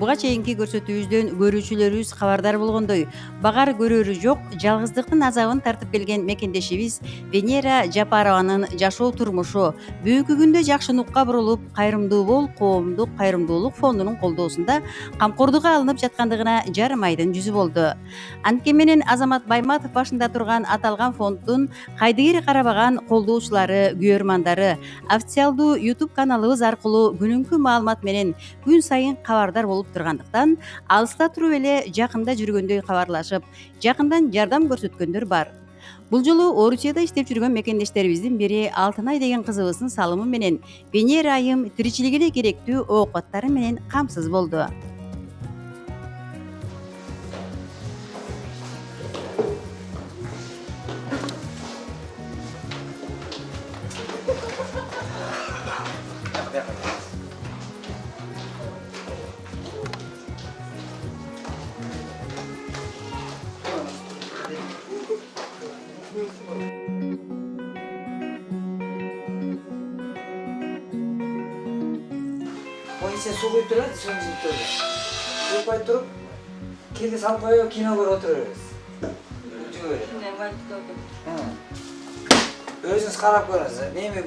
Буга чейинки көрсөтүүбүздөн көрүүчүлөрүбүз кабардар болгондой, багар көрөрү жок, жалгыздыктын азабын тартып келген мекендешибиз Венера Жапарованын жашоо турмушу бүгүнкү күндө жакшы нукка бурулуп, кайрымдуу бол коомдук кайрымдуулук фондунун колдоосунда камкордукка алынып жаткандыгына жарым айдын жүзү болду. Анткени менен Азамат Байматов башында турган аталган фонддун кайдыгер карабаган колдоочулары, күйөрмандары официалдуу YouTube каналыбыз аркылуу күнүмкү маалымат менен күн сайын кабардар болуп тургандыктан алыста туруп эле жакында жүргөндөй кабарлашып, жакындан жардам көрсөткөндөр бар. Бул жолу Орусияда иштеп жүргөн мекендештерибиздин бири Алтынай деген кызыбыздын салымы менен Венера айым тиричилигине керектүү оокаттары менен камсыз болду. İçine su koyup durarız, suyunu izleyip durarız. Su koyup durup, kirli salып koyuyor, kino görüp oturuyoruz. Çünkü öyle. Özünüz karap görürsünüz. Neymi,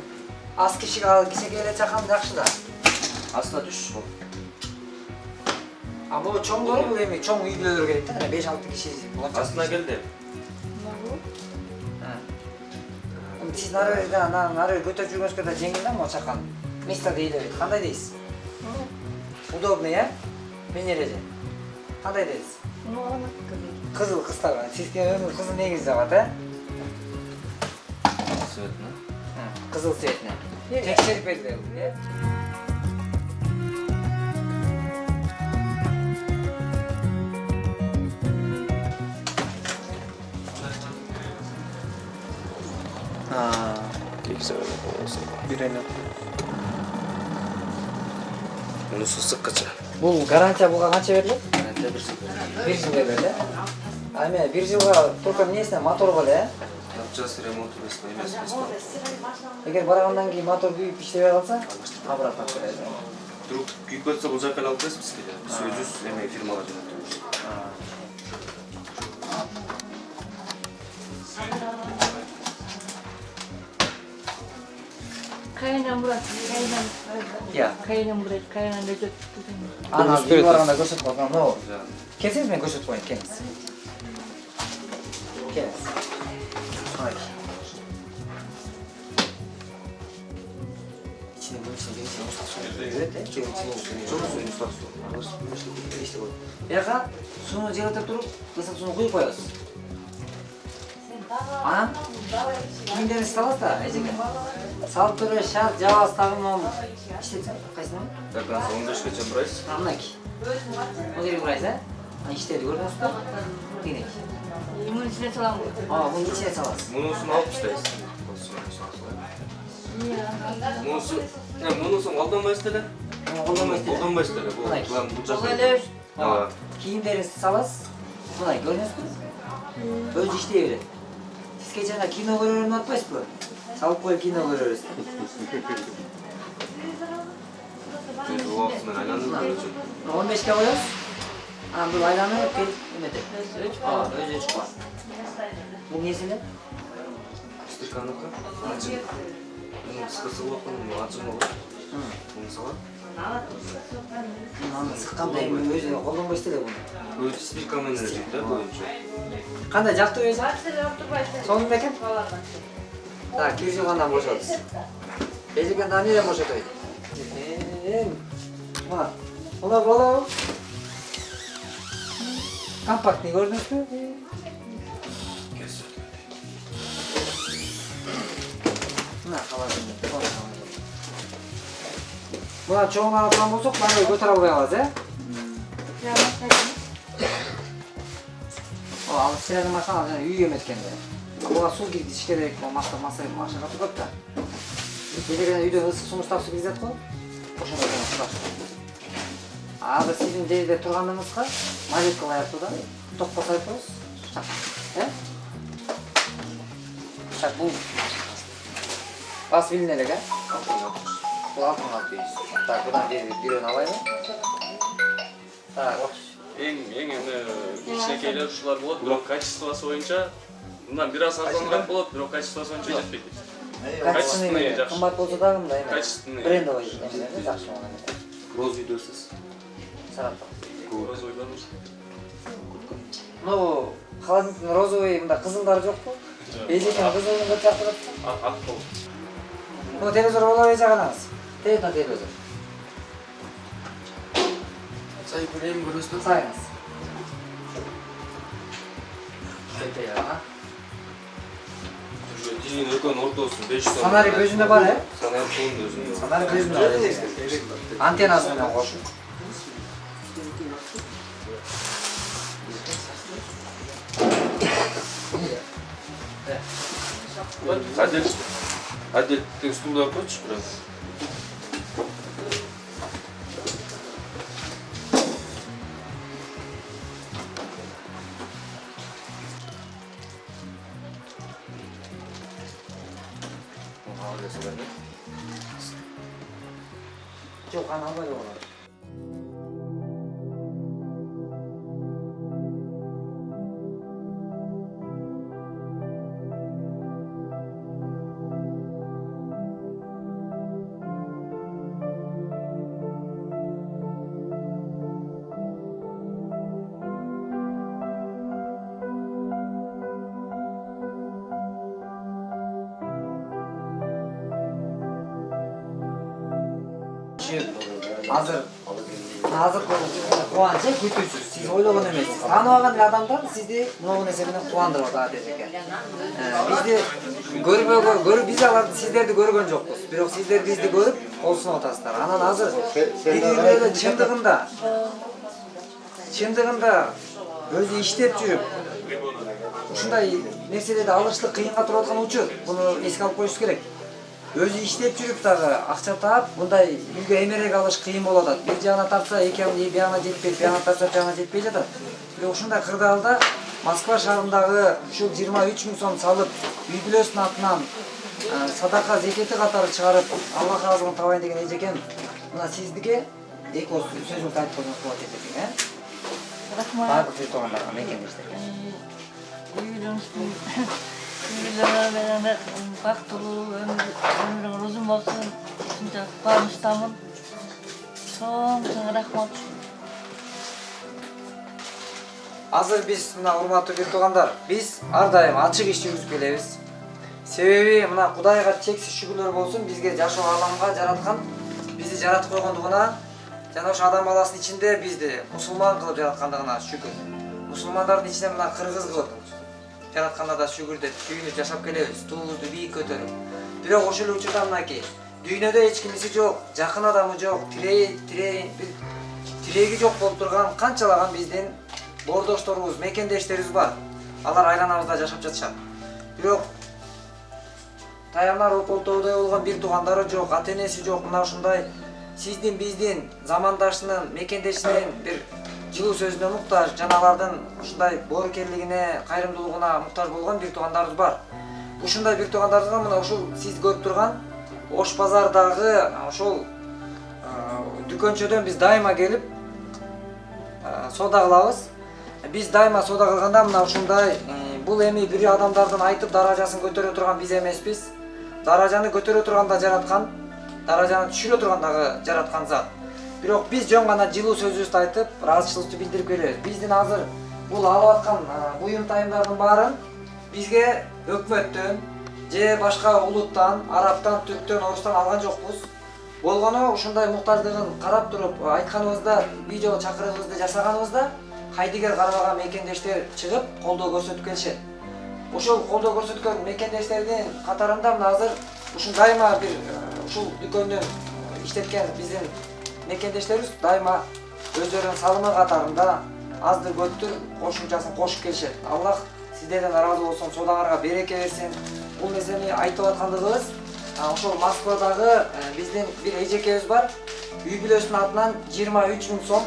az kişi alıp gitse öyle çakam jakşı da. Aslında düş bu. Ama o çoğun görüp bu neymi, çoğun üylülür gerek de, 5-6 kişi olacak. Aslında geldi. Siz narı götürüp жүргөнүз kadar жеңил mi o çakan? Место değil öyle. Kандай дейсіз? Удобно, ya? Venere'ce. Kандай дейсіз? Kızıl kızlar var. Siz kızıl ne güzel var, ha? Цветно. Kızıl цветine. Tekşerip edilir, ya? Güzel olsun. Birini. Bunысы sıkıcı. Бұл гарантия буга канча берилет? Bence bir sıkıcı. 1 жылга берилет, а? А эме 1 жылга только эмнесине моторго эле, э? Yapacağız remontu емес бесплатно. Эгер баргандан кийин мотор күйүп иштебей калса, обратно алып берет. Вдруг күйүп кетсе бул жака алып бересиз бизге. Биз өзүбүз эме фирмага жөнөтөбүз. Kaynan burası, kaynan. Ya. Kaynan burası, kaynan da çok. Ана үй барганда көрсөтүп койгон, но Güzel. келсеңиз мен көрсөтүп коеюн, келиңиз. Келиңиз. Ай. İçine bunun içine bir şey ıslak su girdi, evet. Çok uzun ıslak su. İşte bu. Yaga suyunu жылытып туруп, ысык сууну куюп коебуз. Анан кийимдерди салат да, эжеге. Салып туруп шар жабабыз тагып иштетсем, кайсыны? Так, 15-кече бурайсыз. Мынакей. Мына жерге бурайсыз, э? Ана иштеди көрдүңүзбү? Тигинекей. Bunun içine salam bu. Bunun içine саласыз. Мунусун алып таштайсыз. Мунусун колдонбайсыз деле. Колдонбайсыз деле. Бул жака. Böyle Кийимдерди саласыз. Мына көрдүңүзбү? Өзү иштей берет. Сиз кечээ кино көрөрүмүн атпайсызбы? Салып коюп кино көрөрүз. Уақытымен айланып жүрөсүң. 15ке коебуз. Анан бул айланып келип эметет. Өзү чыкат. Бул несине? Стаканыкы. Ачын. Мунун кыскасы болот, мунун ачын болот. Муну салат. Аны сыкканда эми өзү колдонбойсуз эле буну. Өзү спирка менен жүрөт да боюнча. Кандай жактуу өзү? Сонун бекен? Так, 1 жылгандан бошотуз. Эжекенде эмнеден бошотойт? Мына, мына болобу? Компактный көрдүңүзбү? Мына калат. Мына чоңун алган болсок, баары көтөрө албай калабыз, э? Ал стиральный машина жана үйгө эметкенде. Буга суу киргизиш керек, машина көп да. Эжеге үйдөн ысык сунуштап суу киргизет го. Ошондой сунуштап. Азыр сиздин жерде турганыңызга маленько аяктуу да. Токко салып коебуз. Э? Так, бул бас билине элек, э? Бул алтын алып дейбиз. Так, будан бирөөнү алайлы. Так. Эң эми кичинекейлер ушулар болот, бирок качествосу боюнча мындан бир аз арзаныраак болот, бирок качествосу боюнча жетпейт. Качественный жакшы. кымбат болсо дагы мындай эме. Качественный. Брендовый эмелер жакшы болгон. Розовый десиз. Саратов. Розовый бар. Ну, холодильниктин розовый мында кызылдары жокпу? Эжекен кызылын көп жакты жатпы? Ак болот. Ну, телевизор боло эже канаңыз. Телефон телевизор. Сай көрөйм көрөсүң. Сайыңыз. Ага. Уже дин өркөн ортосун 500 сом. Фонарь көзүндө бар, э? Фонарь көзүндө өзүнүн. Фонарь көзүндө бар. Антеннасы менен кошуп. Отдельный стул койчу biraz. Жок, аны албай да болот. Азыр кубанычы күтүүсүз. Сиз ойлогон эмессиз. Тааныбаган эле адамдар сизди могу нерсе менен кубандырып атат эжеке. Бизди көрүп биз аларды сиздерди көргөн жокпуз. Бирок сиздер бизди көрүп кол сунуп атасыздар. Анан азыр бири-бири чындыгында өзү иштеп жүрүп ушундай нерселерди алыштык кыйынга туруп аткан учур. Буну эске алып коюш керек. Өзү иштеп жүрүп дагы акча таап, мындай үйгө эмерек алыш кыйын болуп атат. Бир жагына тартса, бияна жетпейт, бияна тартса, бияна жетпей жатат. Бирок ушундай кырдаалда Москва шаарындагы ушул 23 000 сом салып, үй бүлөсүнүн атынан садака зекети катары чыгарып, Аллах разылыгын табайын деген эжекем, мына сиздике эки ооз сөзүңүздү айтып койсоңуз болот эжекем, э? Рахмат. Баардык журтугандарга мекендештерге. Үйленме бактылуу өмүрүң узун болсун. Ушунча кубанычтамын. Чоң рахмат. Азыр биз мына урматтуу журтугандар, биз ар дайым ачык иш жүргүзүп келебиз. Себеби мына Кудайга чексиз шүгүрлөр болсун, бизге жашоо аламга жараткан, бизди жаратып койгондугуна, жана ошо адам баласынын ичинде бизди мусулман кылып жараткандыгына шүгүр. Мусулмандардын ичинде мына кыргыз кылып жаратканда да шүгүр деп сүйүнүп жашап келебиз, туубузду бийик көтөрүп. Бирок ошол эле учурда мынакей, дүйнөдө эч кимиси жок, жакын адамы жок, тиреги жок болуп турган канчалаган биздин боордошторубуз, мекендештерибиз бар. Алар айланабызда жашап жатышат. Бирок таянар ополтоодой болгон бир туугандары жок, ата-энеси жок. Мына ушундай сиздин биздин замандашынын, мекендешинин бир жылуу сөзүнө муктаж, жана алардын ушундай боорукерлигине, кайрымдуулугуна муктаж болгон бир туугандарыбыз бар. Ушундай бир туугандарыбызга мына ушул сиз көрүп турган Ош базардагы ошол дүкөнчөдөн биз дайыма келип соода кылабыз. Биз дайыма соода кылганда мына ушундай бул эми бир адамдардын айтып даражасын көтөрө турган биз эмеспиз. Даражаны көтөрө турганда жараткан, даражаны түшүрө тургандагы жараткан зат. Бирок биз жөн гана жылуу сөзүбүздү айтып, ыраазычылыкты билдирип келебиз. Биздин азыр бул алып аткан буюм тайымдардын баарын бизге өкмөттөн же башка улуттан, арабтан, түрктөн, орустан алган жокпуз. Болгону ушундай муктаждыгын карап туруп айтканыбызда, видео чакырыгыбызды жасаганыбызда кайдыгер карабаган мекендештер чыгып колдоо көрсөтүп келишет. Ошол колдоо көрсөткөн мекендештердин катарында мына азыр ушул дайыма бир ушул дүкөндөн иштеткен биздин мекендештерибиз дайыма өздөрүнүн салымы катарында аздыр көптүр кошумчасын кошуп келишет. Аллах сиздерден ыраазы болсун, соодаңарга береке берсин. Бул нерсени айтып аткандыгыбыз ошол Москвадагы биздин бир эжекебиз бар. Үй бүлөсүнүн атынан 23 000 сом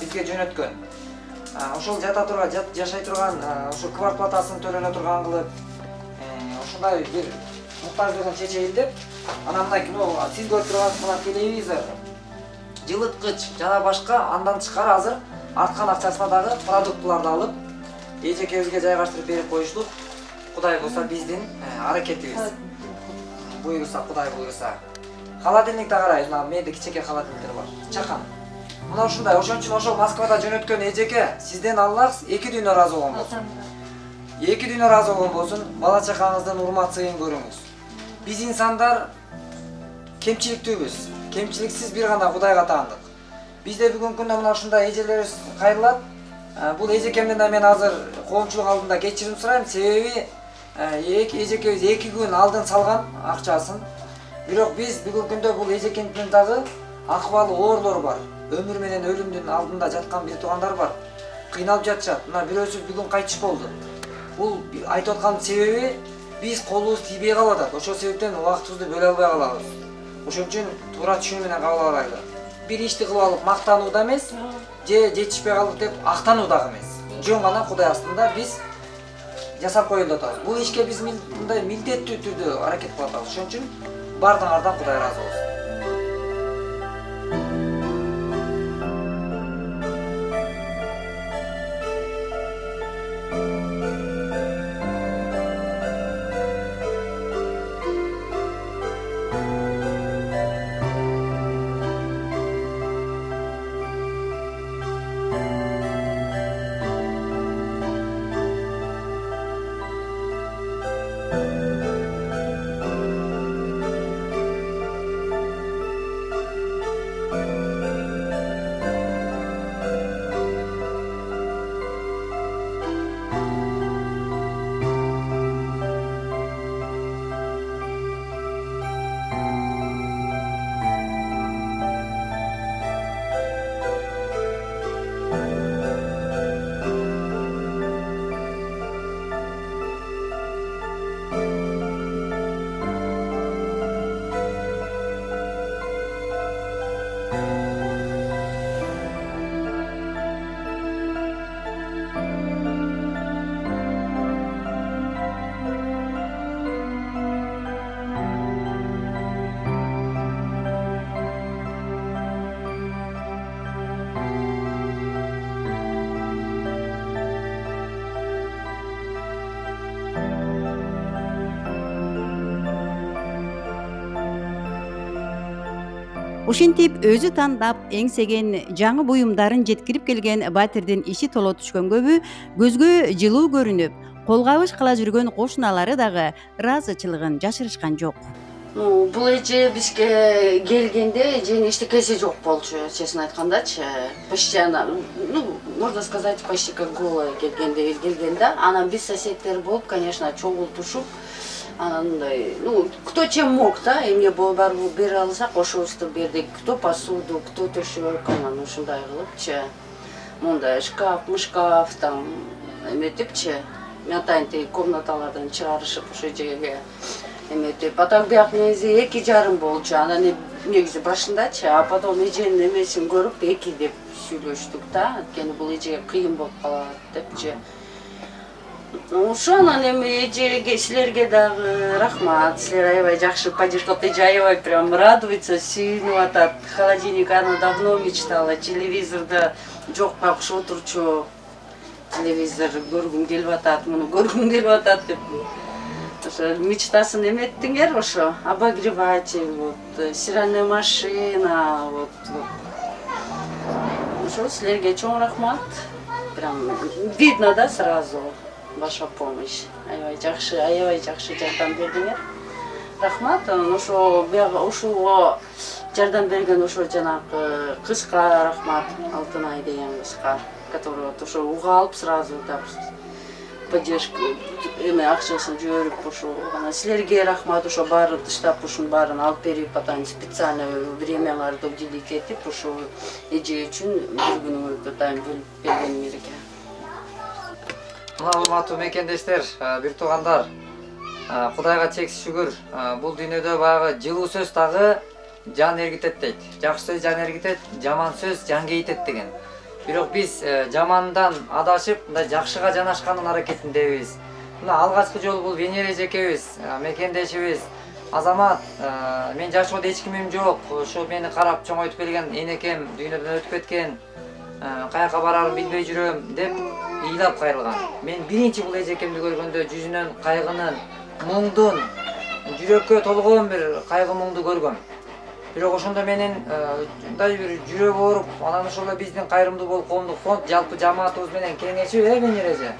бизге жөнөткөн. Ошол жашай турган ошол квартплатасын төлөнө турган кылып, ушундай бир муктаждыгын чечейин деп, анан мына сиз көрүп турганыңыз мына телевизор, жылыткыч жана башка андан тышкары азыр арткан акчасына дагы продуктыларды алып эжекебизге жайгаштырып берип коюшулуп, Кудай болса биздин аракетибиз. Буйруса, Кудай буйруса. Холодильникте карайбыз, мына менде кичине холодильниктер бар. Чакан. Мына ушундай, ошон үчүн ошол Москвада жөнөткөн эжеке сизден Аллах 2 дүйнө разы болгон болсун. 2 дүйнө разы болгон болсун, бала чакаңыздын урмат сыйын көрүңүз. Биз инсандар кемчиликтүүбүз. Кемчиликсиз бир гана Кудайга таандык. Бизде бүгүнкү күндө мына ушундай эжелерибиз кайрылат. Бул эжекемден да мен азыр коомчулук алдында кечирим сурайм, себеби эжекебиз 2 күн алдын салган акчасын. Бирок биз бүгүнкү күндө бул эжекемдин дагы акыбалы оорлор бар. Өмүр менен өлүмдүн алдында жаткан бир туугандар бар. Кыйналып жатышат. Мына бирөөсү бүгүн кайтыш болду. Бул айтып аткан себеби биз колубуз тийбей калып атат. Ошол себептен убактыбызды бөлө албай калабыз. Ошон үчүн туура түшүнүү менен кабыл алайлы. Бир ишти кылып алып мактануу да эмес, же жетишпей калдык деп актануу дагы эмес. Жөн гана Кудай астында биз жасап коюлуп атабыз. Бул ишке биз мындай милдеттүү түрдө аракет кылып атабыз. Ошон үчүн бардыгыңардан Кудай ыраазы болсун. Ушинтип өзү тандап эңсеген жаңы буюмдарын жеткирип келген батирдин иши толо түшкөнгөбү көзгө жылуу көрүнүп, колгабыш кыла жүргөн кошуналары дагы ыраазычылыгын жашырышкан жок. Бул эже бизге келгенде эженин эчтекеси жок болчу, честно айткандачы. Почти она, можно сказать, почти как голая келген да. Анан биз соседтер болуп, конечно, чогултушуп, анандай, кто чем мог, да, эмне барбы бере алсак, ошобузду бердик. Кто посуду, кто төшөк, анан ушундай кылыпчы. Мындай шкаф, там, эметипчи, мятайнтей комнаталардан чыгарышып ошо жерге эметип. А так бияк негизи 2,5 болчу. Анан негизи башындачы, а потом эженин эмесин көрүп 2 деп сүйлөштүк да. Анткени бул эжеге кыйын болуп калат депчи. Ошонун эми эжеге силерге дагы рахмат. Силер аябай жакшы поддержка, эже аябай прям радуется, сүйүнүп атат. Холодильник аны давно мечтала, телевизорда жок капшып отурчу. Телевизор көргүм келип атат, муну көргүм келип атат деп. Ошо мечтасын эметтиңер ошо, обогреватель, вот, стиральная машина, вот. Ошо силерге чоң рахмат. Прям видно, да, сразу ваша помощь. Аябай жакшы жардам бердиңер. Рахмат. Ошо ушуга жардам берген ошо жанагы кызга рахмат, Алтынай деген кызга, который вот ошо уга алып сразу да поддержка эме акчасын жиберип ошо. Анан силерге рахмат, ошо баарын тыштап ушунун баарын алып берип атан специально времяларды уделить этип ошо эже үчүн бир күнүңүздү дайым бөлүп бергениңерге. Мына урматтуу мекендештер, бир туугандар, Кудайга чексиз шүгүр. Бул дүйнөдө баягы жылуу сөз дагы жан эргитет дейт. Жакшы сөз жан эргитет, жаман сөз жан кейитет деген. Бирок биз жамандан адашып, мындай жакшыга жанашкандын аракетиндебиз. Мына алгачкы жолу бул Венера эжекебиз, мекендешибиз. Азамат, мен жашоодо эч кимим жок. Ошо мени карап чоңойтуп келген энекем дүйнөдөн өтүп кеткен. каяка барарын билбей жүрөм деп ыйлап кайрылган. Мен биринчи бул эжекемди көргөндө жүзүнөн кайгынын, муңдун, жүрөккө толгон бир кайгы муңду көргөм. Бирок ошондо менин мындай бир жүрөгү ооруп, анан ошол биздин Кайрымдуу Бол коомдук фонд жалпы жамаатыбыз менен кеңешип, Менер эже.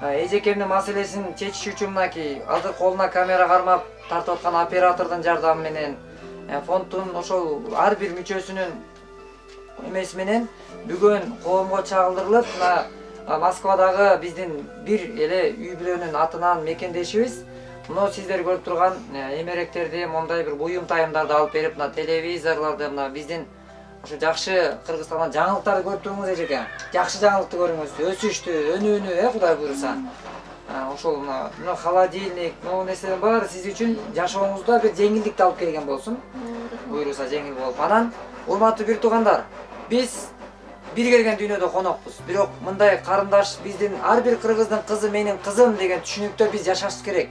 Эжекемдин маселесин чечиш үчүн мынакей азыр колуна камера кармап тартып аткан оператордун жардамы менен фонддун ошол ар бир мүчөсүнүн эмеси менен бүгүн коомго чагылдырылып, мына Москвадагы биздин бир эле үй бүлөнүн атынан мекендешибиз мына сиздер көрүп турган эмеректерди, мондай бир буюм тайымдарды алып берип, мына телевизорлорду, мына биздин ошо жакшы Кыргызстандан жаңылыктарды көрүп туруңуз эжеке. Жакшы жаңылыкты көрүңүз, өсүштү, өнүүнү, Кудай буйруса. Ошол мына холодильник, могу нерселердин баары сиз үчүн жашооңузда бир жеңилдикти алып келген болсун. Буйруса жеңил болуп. Анан, урматтуу бир туугандар, биз бир келген дүйнөдө конокпуз. Бирок мындай карындаш биздин ар бир кыргыздын кызы менин кызым деген түшүнүктө биз жашаш керек.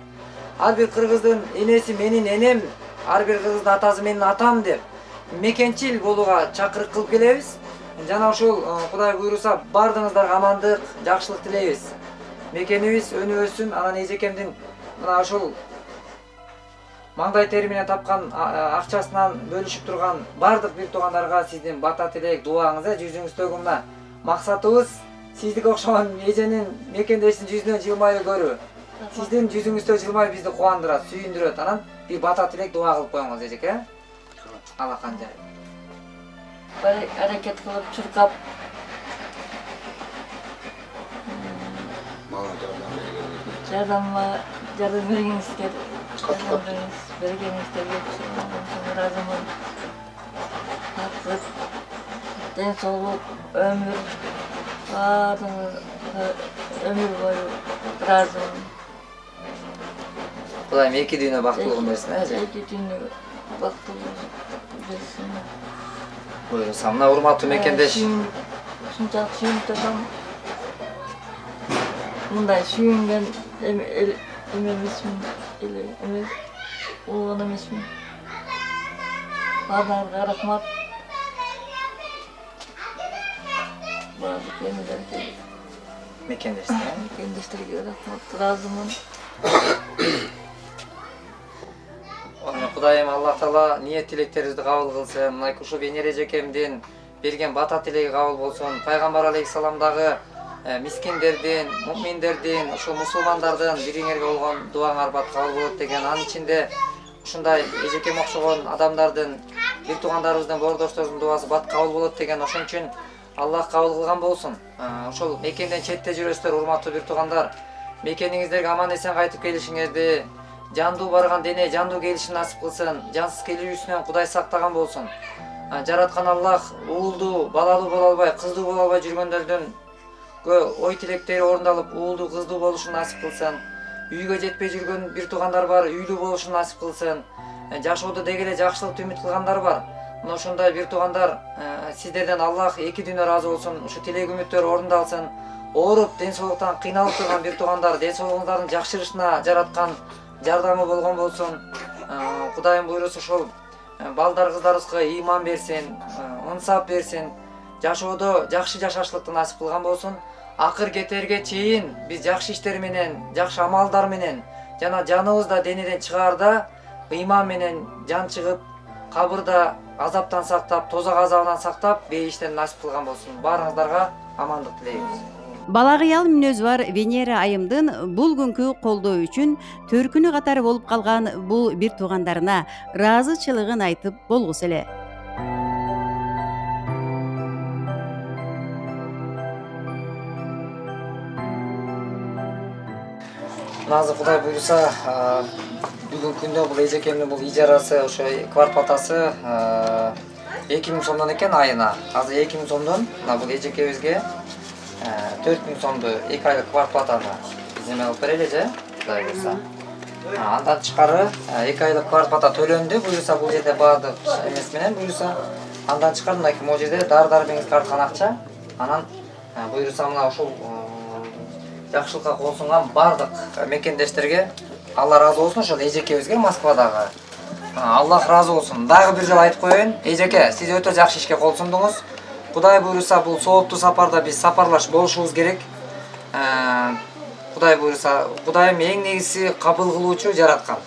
Ар бир кыргыздын энеси менин энем, ар бир кыргыздын атасы менин атам деп мекенчил болууга чакырык кылып келебиз. Жана ошол Кудай буйруса бардыгыңыздарга амандык, жакшылык тилейбиз. Мекенибиз өнүп өссүн. Анан эжекемдин мына ошол маңдай тери менен тапкан акчасынан бөлүшүп турган бардык бир туугандарга сиздин бата тилек, дуаңыз, жүзүңүздөгү мына максатыбыз сиздике окшогон эженин мекендештин жүзүнөн жылмаюу көрүү. Сиздин жүзүңүздө жылмай бизди кубандырат, сүйүндүрөт. Анан бир бата тилек, дуа кылып коюңуз эжеке. Алакан жай. Бari hareket kılıp çırkap yardım vergenizler, vergenizler razımın hakkı, den solup, ömür, ömür boyu razımın. Kudayım iki düğüne baktığım versin, he? İki düğüne baktığım versin. Buyursa, mına urmatlı mekendeş. Şunçak suyunup tursam, mınday suyungan ememesmin, emes, oğlan emesmin. Barlarga rahmat. Bazı kendilerine Mekendeşler, he? Mekendeşlerge rahmat, razımın. Kudayım Allah Taala niyet tileklerinizi kabul kılsın. Mına uşu Venер эжекемдин берген бата тилеги kabul болсун. Пайгамбар алейхиссаламдагы мискиндердин, муминдердин, ошо мусулмандардын бириңерге болгон дуаңар бат kabul болот деген. Анын ичинде ушундай эжекем окшогон адамдардын, бир туугандарыбыздын, боордошторубуздун дуасы бат kabul болот деген. Ошон үчүн Аллах kabul кылган болсун. Ошол мекенден четте жүрөсүздөр, урматтуу бир туугандар. Мекениңиздерге аман эсен кайтып келишиңерди, жандуу барган дене жандуу келишин насип кылсын, жансыз келүүсүнөн Кудай сактаган болсун. Жараткан Аллах уулдуу, балалуу боло албай, кыздуу боло албай жүргөндөрдүн ой тилектери орундалып, уулдуу, кыздуу болушун насип кылсын. Үйгө жетпей жүргөн бир туугандар бар, үйлүү болушун насип кылсын. Жашоодо деги эле жакшылыкты үмүт кылгандар бар. Мына ошондой бир туугандар, сиздерден Аллах эки дүйнө ыраазы болсун, ушу тилек үмүттөр орундалсын. Ооруп, ден соолуктан кыйналып турган бир туугандар, ден соолугуңардын жакшырышына жараткан жардамы болгон болсун. Кудайым буйруса ошол балдар кыздарыбызга ыйман берсин, ынсап берсин. Жашоодо жакшы жашашлыкты насип кылган болсун. Акыр кетерге чейин биз жакшы иштер менен, жакшы амалдар менен жана жаныбыз да денеден чыгаарда ыйман менен жан чыгып, кабырда азаптан сактап, тозак азабынан сактап, бейиштен насип кылган болсун. Баарыңыздарга амандык тилейбиз. Бала кыял мүнөзү бар Венера айымдын бул күnkү колдоо үчүн төркүнү катары болуп калган бул бир туугандарына ыраазычылыгын айтып болгусу эле. Назы Кудай буйруса, бүгүнкү күндө бул эжекемдин бул ижарасы, ошо квартплатасы 2000 сомдон экен айына. Азыр 2000 сомдон мына бул эжекебизге 4000 сомду 2 айлык квартплатаны биз эме алып берели же, Кудай буйруса. Андан тышкары 2 айлык квартплата төлөндү, буйруса бул жерде баардык эмес менен буйруса. Андан тышкары мына могу жерде дар-дармеңизге арткан акча. Анан буйруса мына ушул жакшылыкка кол сунган бардык мекендештерге Алла разы болсун, ошол эжекебизге Москвадагы. Аллах разы болсун. Дагы бир жолу айтып коеюн, эжеке, сиз өтө жакшы ишке кол сундуңуз. Кудай буйруса бул сооптуу сапарда биз сапарлаш болушубуз керек. Кудай буйруса, Кудайым эң негизи кабыл кылуучу жараткан.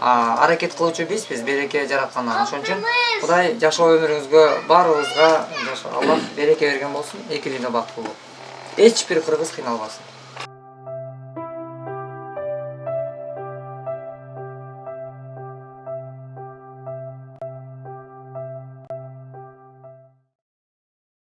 Аракет кылуучу бизбиз, береке жараткандан. Ошон үчүн Кудай жашоо өмүрүңүзгө баарыбызга Аллах береке берген болсун. Эки дүйнө бактылуу болот. Эч бир кыргыз кыйналбасын.